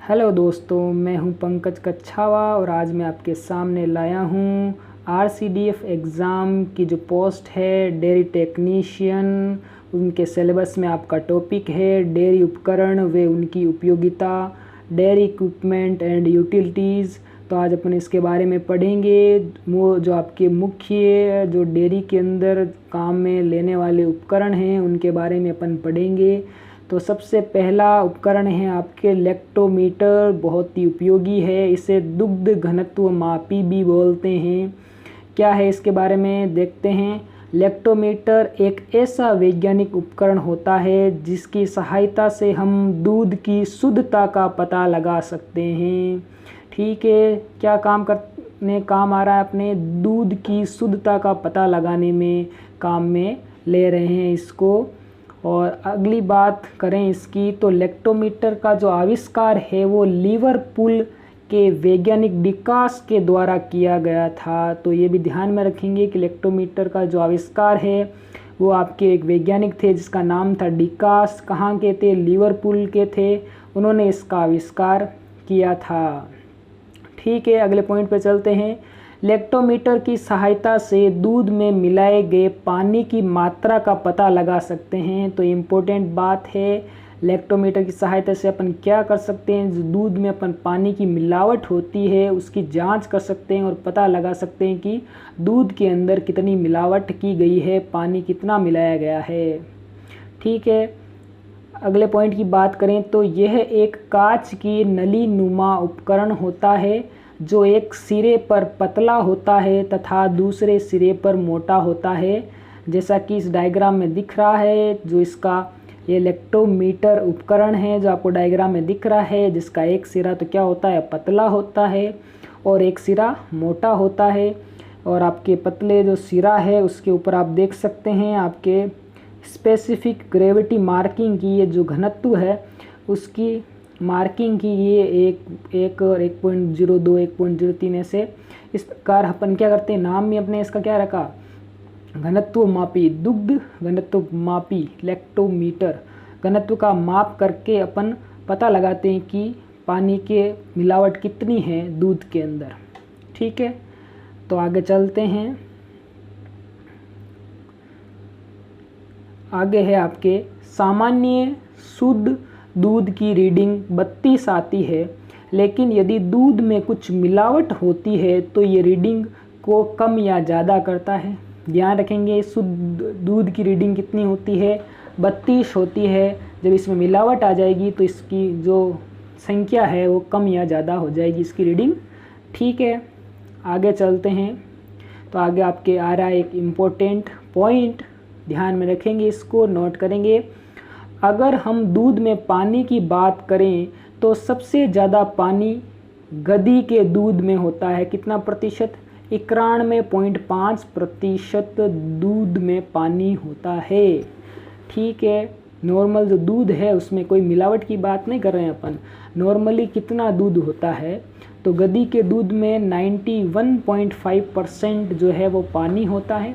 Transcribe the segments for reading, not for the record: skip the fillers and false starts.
Hello दोस्तों, मैं हूं पंकज कच्छावा और आज मैं आपके सामने लाया हूं आरसीडीएफ एग्ज़ाम की जो पोस्ट है डेयरी टेक्नीशियन। उनके सिलेबस में आपका टॉपिक है डेयरी उपकरण व उनकी उपयोगिता, डेयरी इक्विपमेंट एंड यूटिलिटीज़। तो आज अपन इसके बारे में पढ़ेंगे। वो जो आपके मुख्य जो डेयरी के अंदर काम में लेने वाले उपकरण हैं उनके बारे में अपन पढ़ेंगे। तो सबसे पहला उपकरण है आपके लेक्टोमीटर। बहुत ही उपयोगी है, इसे दुग्ध घनत्व मापी भी बोलते हैं। क्या है इसके बारे में देखते हैं। लेक्टोमीटर एक ऐसा वैज्ञानिक उपकरण होता है जिसकी सहायता से हम दूध की शुद्धता का पता लगा सकते हैं। ठीक है, क्या काम आ रहा है, अपने दूध की शुद्धता का पता लगाने में काम में ले रहे हैं इसको। और अगली बात करें इसकी, तो लेक्टोमीटर का जो आविष्कार है वो लिवरपूल के वैज्ञानिक डिकास के द्वारा किया गया था। तो ये भी ध्यान में रखेंगे कि लेक्टोमीटर का जो आविष्कार है वो आपके एक वैज्ञानिक थे जिसका नाम था डिकास। कहाँ के थे? लिवरपूल के थे। उन्होंने इसका आविष्कार किया था। ठीक है, अगले पॉइंट पे चलते हैं। लेक्टोमीटर की सहायता से दूध में मिलाए गए पानी की मात्रा का पता लगा सकते हैं। तो इम्पोर्टेंट बात है, लेक्टोमीटर की सहायता से अपन क्या कर सकते हैं, जो दूध में अपन पानी की मिलावट होती है उसकी जांच कर सकते हैं और पता लगा सकते हैं कि दूध के अंदर कितनी मिलावट की गई है, पानी कितना मिलाया गया है। ठीक है, अगले पॉइंट की बात करें तो यह एक कांच की नली नुमा उपकरण होता है जो एक सिरे पर पतला होता है तथा दूसरे सिरे पर मोटा होता है, जैसा कि इस डायग्राम में दिख रहा है। जो इसका ये लेक्टोमीटर उपकरण है जो आपको डायग्राम में दिख रहा है, जिसका एक सिरा तो क्या होता है, पतला होता है और एक सिरा मोटा होता है। और आपके पतले जो सिरा है उसके ऊपर आप देख सकते हैं आपके स्पेसिफिक ग्रेविटी मार्किंग की ये जो घनत्व है उसकी मार्किंग की ये 1.02 1.03 ऐसे इस प्रकार अपन क्या करते हैं, नाम में अपने इसका क्या रखा, घनत्व मापी, दुग्ध घनत्व मापी लेक्टोमीटर। घनत्व का माप करके अपन पता लगाते हैं कि पानी के मिलावट कितनी है दूध के अंदर। ठीक है, तो आगे चलते हैं। आगे है आपके सामान्य शुद्ध दूध की रीडिंग 32 आती है, लेकिन यदि दूध में कुछ मिलावट होती है तो ये रीडिंग को कम या ज़्यादा करता है। ध्यान रखेंगे, शुद्ध दूध की रीडिंग कितनी होती है, 32 होती है। जब इसमें मिलावट आ जाएगी तो इसकी जो संख्या है वो कम या ज़्यादा हो जाएगी इसकी रीडिंग। ठीक है, आगे चलते हैं। तो आगे आपके आ रहा है एक इम्पोर्टेंट पॉइंट, ध्यान में रखेंगे, इसको नोट करेंगे। अगर हम दूध में पानी की बात करें तो सबसे ज़्यादा पानी गधी के दूध में होता है। कितना प्रतिशत? 91.5% दूध में पानी होता है। ठीक है, नॉर्मल जो दूध है उसमें कोई मिलावट की बात नहीं कर रहे हैं अपन, नॉर्मली कितना दूध होता है। तो गधी के दूध में 91.5% जो है वो पानी होता है।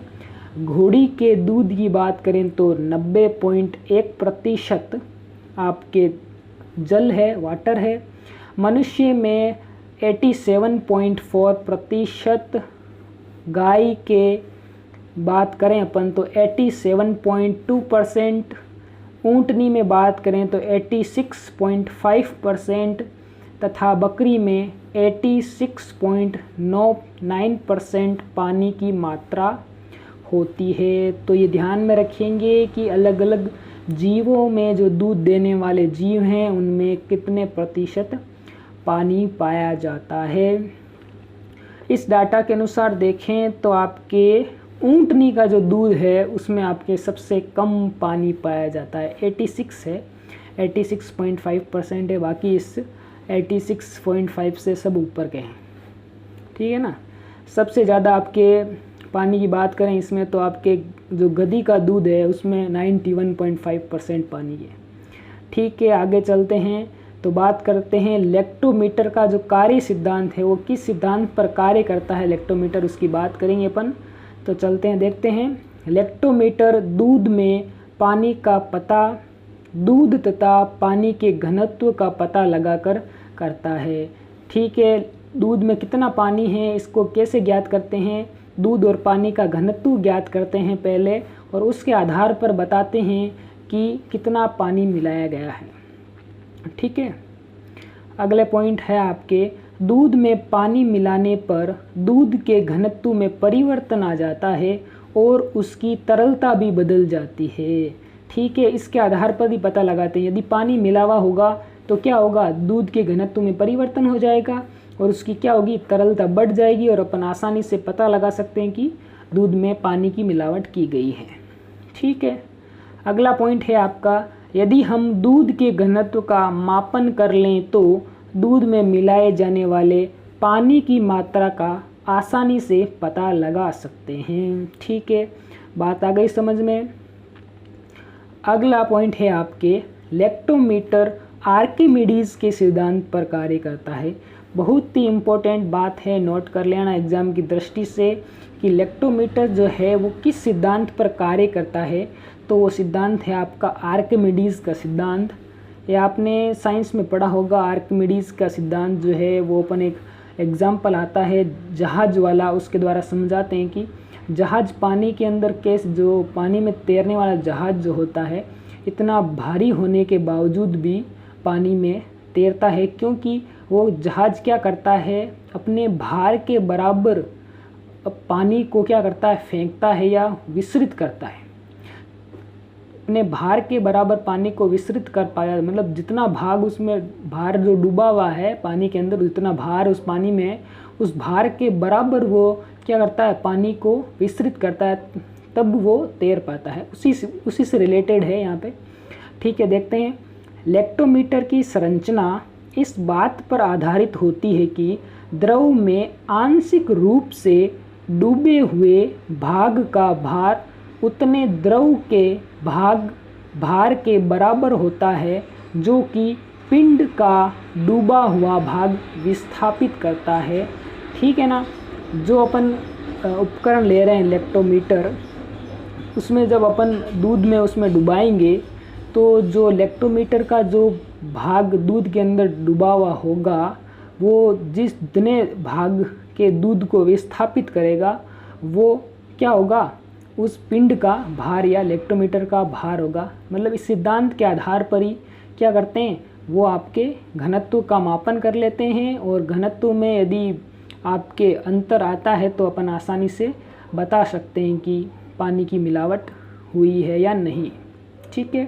घोड़ी के दूध की बात करें तो 90.1% आपके जल है, वाटर है। मनुष्य में 87.4%, गाय के बात करें अपन तो 87.2%, ऊँटनी में बात करें तो 86.5% तथा बकरी में 86.9% पानी की मात्रा होती है। तो ये ध्यान में रखेंगे कि अलग अलग जीवों में जो दूध देने वाले जीव हैं उनमें कितने प्रतिशत पानी पाया जाता है। इस डाटा के अनुसार देखें तो आपके ऊँटनी का जो दूध है उसमें आपके सबसे कम पानी पाया जाता है, 86 है, 86.5% है। बाकी इस 86.5 से सब ऊपर के हैं। ठीक है ना। सबसे ज़्यादा आपके पानी की बात करें इसमें तो आपके जो गधी का दूध है उसमें 91.5% पानी है। ठीक है, आगे चलते हैं। तो बात करते हैं लेक्टोमीटर का जो कार्य सिद्धांत है वो किस सिद्धांत पर कार्य करता है लेक्टोमीटर, उसकी बात करेंगे अपन। तो चलते हैं, देखते हैं। लेक्टोमीटर दूध में पानी का पता, दूध तथा पानी के घनत्व का पता लगाकर करता है। ठीक है, दूध में कितना पानी है इसको कैसे ज्ञात करते हैं? दूध और पानी का घनत्व ज्ञात करते हैं पहले, और उसके आधार पर बताते हैं कि कितना पानी मिलाया गया है। ठीक है, अगले पॉइंट है आपके, दूध में पानी मिलाने पर दूध के घनत्व में परिवर्तन आ जाता है और उसकी तरलता भी बदल जाती है। ठीक है, इसके आधार पर भी पता लगाते हैं, यदि पानी मिला हुआ होगा तो क्या होगा, दूध के घनत्व में परिवर्तन हो जाएगा और उसकी क्या होगी, तरलता बढ़ जाएगी, और अपन आसानी से पता लगा सकते हैं कि दूध में पानी की मिलावट की गई है। ठीक है, अगला पॉइंट है आपका, यदि हम दूध के घनत्व का मापन कर लें तो दूध में मिलाए जाने वाले पानी की मात्रा का आसानी से पता लगा सकते हैं। ठीक है, बात आ गई समझ में। अगला पॉइंट है आपके, लैक्टोमीटर आर्किमिडीज के सिद्धांत पर कार्य करता है। बहुत ही इम्पोर्टेंट बात है, नोट कर लेना एग्जाम की दृष्टि से कि लैक्टोमीटर जो है वो किस सिद्धांत पर कार्य करता है। तो वो सिद्धांत है आपका आर्किमिडीज का सिद्धांत। ये आपने साइंस में पढ़ा होगा। आर्किमिडीज का सिद्धांत जो है वो अपन एक एग्जाम्पल आता है जहाज वाला, उसके द्वारा समझाते हैं कि जहाज पानी के अंदर कैसे, जो पानी में तैरने वाला जहाज जो होता है इतना भारी होने के बावजूद भी पानी में तैरता है, क्योंकि वो जहाज क्या करता है, अपने भार के बराबर पानी को क्या करता है, फेंकता है या विसरित करता है। अपने भार के बराबर पानी को विसरित कर पाया, मतलब जितना भाग उसमें, भार जो डूबा हुआ है पानी के अंदर, जितना भार उस पानी में है, उस भार के बराबर वो क्या करता है, पानी को विसरित करता है, तब वो तैर पाता है। उसी से रिलेटेड है यहाँ पे। ठीक है, देखते हैं। लैक्टोमीटर की संरचना इस बात पर आधारित होती है कि द्रव में आंशिक रूप से डूबे हुए भाग का भार उतने द्रव के भार के बराबर होता है जो कि पिंड का डूबा हुआ भाग विस्थापित करता है। ठीक है ना, जो अपन उपकरण ले रहे हैं लैक्टोमीटर, उसमें जब अपन दूध में उसमें डुबाएंगे तो जो लैक्टोमीटर का जो भाग दूध के अंदर डूबा हुआ होगा, वो जितने भाग के दूध को विस्थापित करेगा वो क्या होगा, उस पिंड का भार या लैक्टोमीटर का भार होगा। मतलब इस सिद्धांत के आधार पर ही क्या करते हैं, वो आपके घनत्व का मापन कर लेते हैं, और घनत्व में यदि आपके अंतर आता है तो अपन आसानी से बता सकते हैं कि पानी की मिलावट हुई है या नहीं। ठीक है,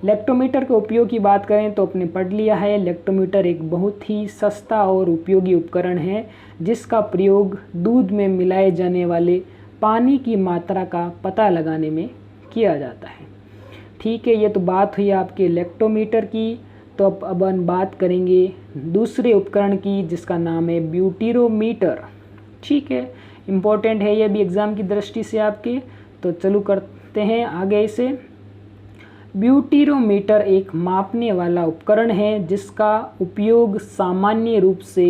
लैक्टोमीटर के उपयोग की बात करें तो आपने पढ़ लिया है, लैक्टोमीटर एक बहुत ही सस्ता और उपयोगी उपकरण है जिसका प्रयोग दूध में मिलाए जाने वाले पानी की मात्रा का पता लगाने में किया जाता है। ठीक है, ये तो बात हुई आपके लैक्टोमीटर की। तो अब अपन बात करेंगे दूसरे उपकरण की जिसका नाम है ब्यूटीरोमीटर। ठीक है, इम्पोर्टेंट है ये भी एग्ज़ाम की दृष्टि से आपके। तो चलो करते हैं आगे इसे। ब्यूटीरोमीटर एक मापने वाला उपकरण है जिसका उपयोग सामान्य रूप से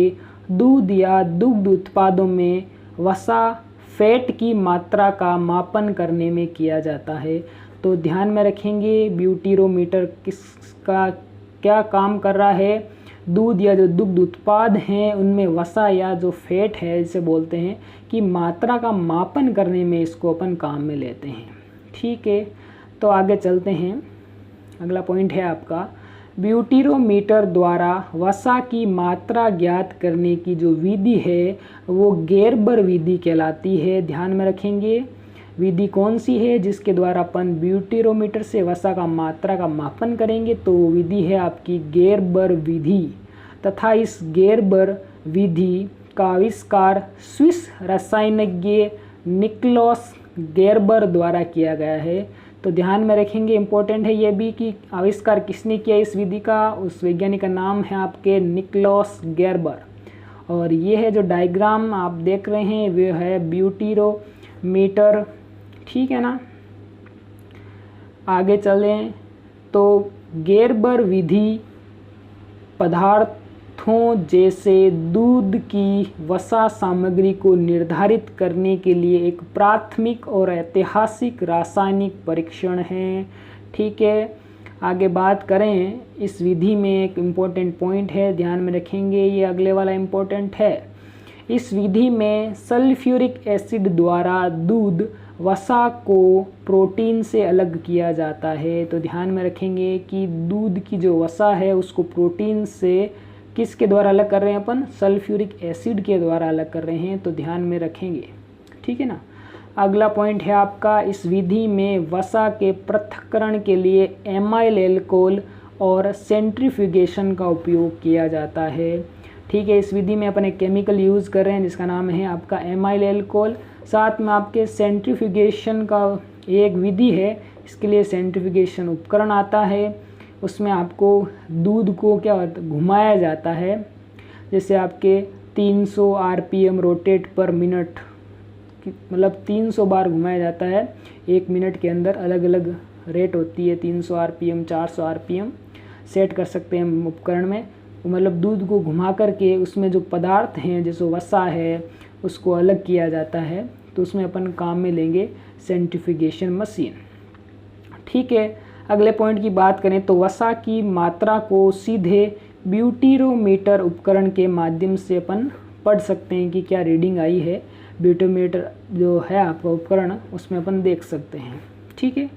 दूध या दुग्ध उत्पादों में वसा फैट की मात्रा का मापन करने में किया जाता है। तो ध्यान में रखेंगे ब्यूटीरोमीटर किसका क्या काम कर रहा है, दूध या जो दुग्ध उत्पाद हैं उनमें वसा या जो फैट है जिसे बोलते हैं कि मात्रा का मापन करने में इसको अपन काम में लेते हैं। ठीक है, तो आगे चलते हैं। अगला पॉइंट है आपका, ब्यूटीरोमीटर द्वारा वसा की मात्रा ज्ञात करने की जो विधि है वो गेरबर विधि कहलाती है। ध्यान में रखेंगे विधि कौन सी है जिसके द्वारा अपन ब्यूटीरोमीटर से वसा का मात्रा का मापन करेंगे, तो विधि है आपकी गेरबर विधि। तथा इस गेरबर विधि का आविष्कार स्विस रसायनज्ञ निकोलस गेरबर द्वारा किया गया है। तो ध्यान में रखेंगे, इम्पोर्टेंट है ये भी कि आविष्कार किसने किया इस विधि का, उस वैज्ञानिक का नाम है आपके निकोलस गेरबर। और ये है जो डायग्राम आप देख रहे हैं वो है ब्यूटीरोमीटर। ठीक है ना, आगे चलें तो गेरबर विधि पदार्थों जैसे दूध की वसा सामग्री को निर्धारित करने के लिए एक प्राथमिक और ऐतिहासिक रासायनिक परीक्षण है। ठीक है, आगे बात करें, इस विधि में एक इम्पोर्टेंट पॉइंट है, ध्यान में रखेंगे, ये अगले वाला इम्पोर्टेंट है। इस विधि में सल्फ्यूरिक एसिड द्वारा दूध वसा को प्रोटीन से अलग किया जाता है। तो ध्यान में रखेंगे कि दूध की जो वसा है उसको प्रोटीन से किसके द्वारा अलग कर रहे हैं अपन, सल्फ्यूरिक एसिड के द्वारा अलग कर रहे हैं, तो ध्यान में रखेंगे, ठीक है ना। अगला पॉइंट है आपका, इस विधि में वसा के पृथक्करण के लिए एमाइल एल्कोहल और सेंट्रीफ्यूगेशन का उपयोग किया जाता है, ठीक है। इस विधि में अपन एक केमिकल यूज़ कर रहे हैं जिसका नाम है आपका एमाइल एल्कोहल, साथ में आपके सेंट्रीफ्यूगेशन का एक विधि है, इसके लिए सेंट्रीफ्यूगेशन उपकरण आता है, उसमें आपको दूध को क्या घुमाया जाता है, जैसे आपके 300 आरपीएम रोटेट पर मिनट, मतलब 300 बार घुमाया जाता है 1 मिनट के अंदर, अलग अलग रेट होती है, 300 आरपीएम 400 आरपीएम सेट कर सकते हैं हम उपकरण में। मतलब दूध को घुमा करके उसमें जो पदार्थ हैं जैसे वसा है उसको अलग किया जाता है, तो उसमें अपन काम में लेंगे सेंट्रीफ्यूगेशन मशीन, ठीक है। अगले पॉइंट की बात करें तो वसा की मात्रा को सीधे ब्यूटीरोमीटर उपकरण के माध्यम से अपन पढ़ सकते हैं कि क्या रीडिंग आई है, ब्यूटीरोमीटर जो है आपका उपकरण उसमें अपन देख सकते हैं, ठीक है।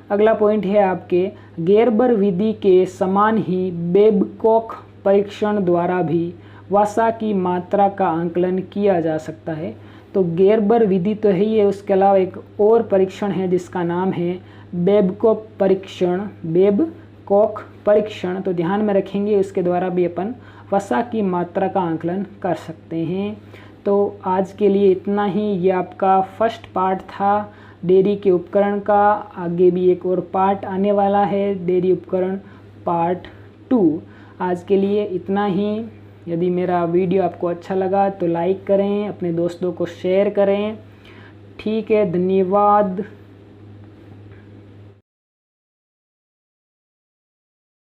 अगला पॉइंट है आपके, गेरबर विधि के समान ही बेबकॉक परीक्षण द्वारा भी वसा की मात्रा का आंकलन किया जा सकता है। तो गेरबर विधि तो है ही है, उसके अलावा एक और परीक्षण है जिसका नाम है बेबकॉक परीक्षण, बेबकॉक परीक्षण, तो ध्यान में रखेंगे, इसके द्वारा भी अपन वसा की मात्रा का आंकलन कर सकते हैं। तो आज के लिए इतना ही, ये आपका फर्स्ट पार्ट था डेयरी के उपकरण का, आगे भी एक और पार्ट आने वाला है डेयरी उपकरण पार्ट 2। आज के लिए इतना ही। यदि मेरा वीडियो आपको अच्छा लगा तो लाइक करें, अपने दोस्तों को शेयर करें, ठीक है। धन्यवाद।